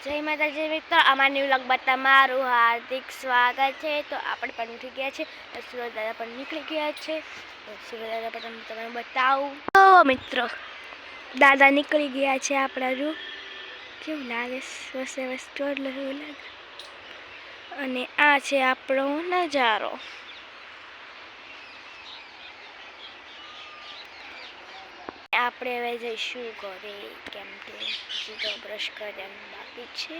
જય માતાજી મિત્રો, અમારા ન્યૂ વ્લોગમાં તમારું હાર્દિક સ્વાગત છે। તો આપણે પણ ઉઠી ગયા છે, સુરજ દાદા પણ નીકળી ગયા છે। સુરજ દાદા પણ તમને બતાવું તો મિત્રો દાદા નીકળી ગયા છે આપણા રૂ કેવું લાગે વસે વસ ચોરલો એવું લાગે। અને આ છે આપણો નજારો। આપણે હવે જઈશું ઘરે, કેમ કે હજી તો બ્રશ કરવાનું બાકી છે।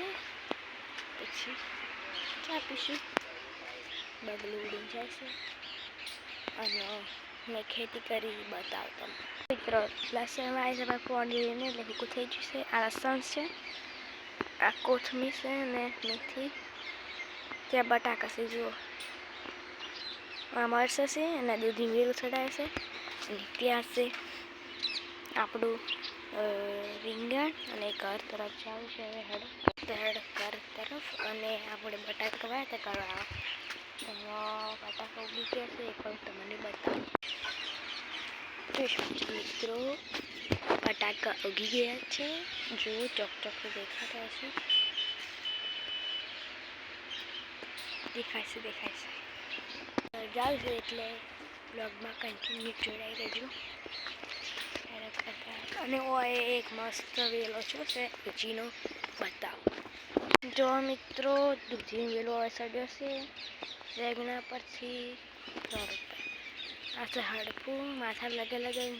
પછી ચા પીશું, બગલું ઉડી જશે અને મેં ખેતી કરી બતાવતો મિત્રો। લસણમાં આવી છે ફોન લઈને એટલે ભૂકું થઈ જશે। આ લસણ છે, આ કોથમીર છે ને મેથી, ત્યાં બટાકા છે જુઓ, આ મરચાં છે અને દૂધી મીરું ચડાવે છે અને ત્યાં છે આપણું રીંગણ અને ઘર તરફ જવું છે હવે ઘર તરફ। અને આપણે બટાકા વાવ્યા હતા કરવા, બટાકા ઉગી ગયા છે એ પણ તમને બતાવું મિત્રો। બટાકા ઉગી ગયા છે, જો ચોકચોક દેખાતા હશે, દેખાય છે જાવ છે એટલે બ્લોગમાં કન્ટિન્યુ જોડાઈ રહેજો। અને ઓય એક મસ્ત વેલો છે દૂધીનો બતાવો જો મિત્રો, દૂધીનો વેલો સડ્યો છે રેગણા પરથી। આ છે હડકું, માથા લગે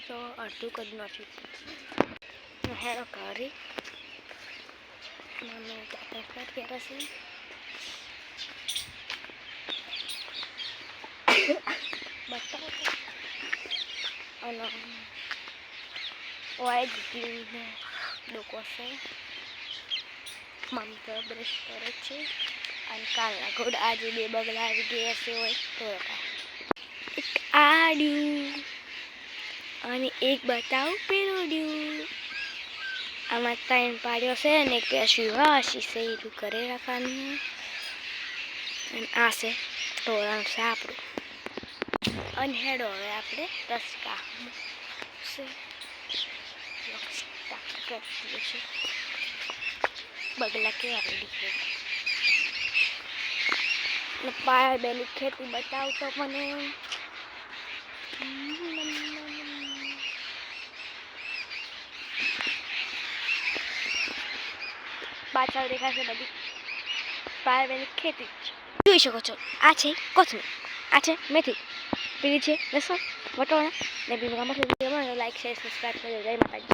તો અડધું કદ નાખ્યું હેરો કરી મમ્મી તાતા કર્યા છે બતાવો અને ઓય દૂધીનો ડોકો છે। મમ્મી તો બ્રશ કરે છે અને કાલના ઘોડ આજે બે બગલા આવી ગયા છે હોય તો એક આડ્યું અને એક બતાવું પેરોડ્યું। આમાં 3 પાડ્યો છે અને એક વાસી છે એ ઘરે રાખવાનું। અને આ છે ઢોરણ છે આપણું। અને હેડો હવે આપણે રસકા છે બગલા કેવા રેડી છે પાયા બેની ખેતી બતાવતો મને પાછળ દેખાશે બધી પાયા બેની ખેતી જોઈ શકો છો। આ છે કોથમીર, આ છે મેથી, પેલી છે લસણ વટોણા ને બી લાઈક શેર સબસ્ક્રાઈબ કરજો। જય માતાજી।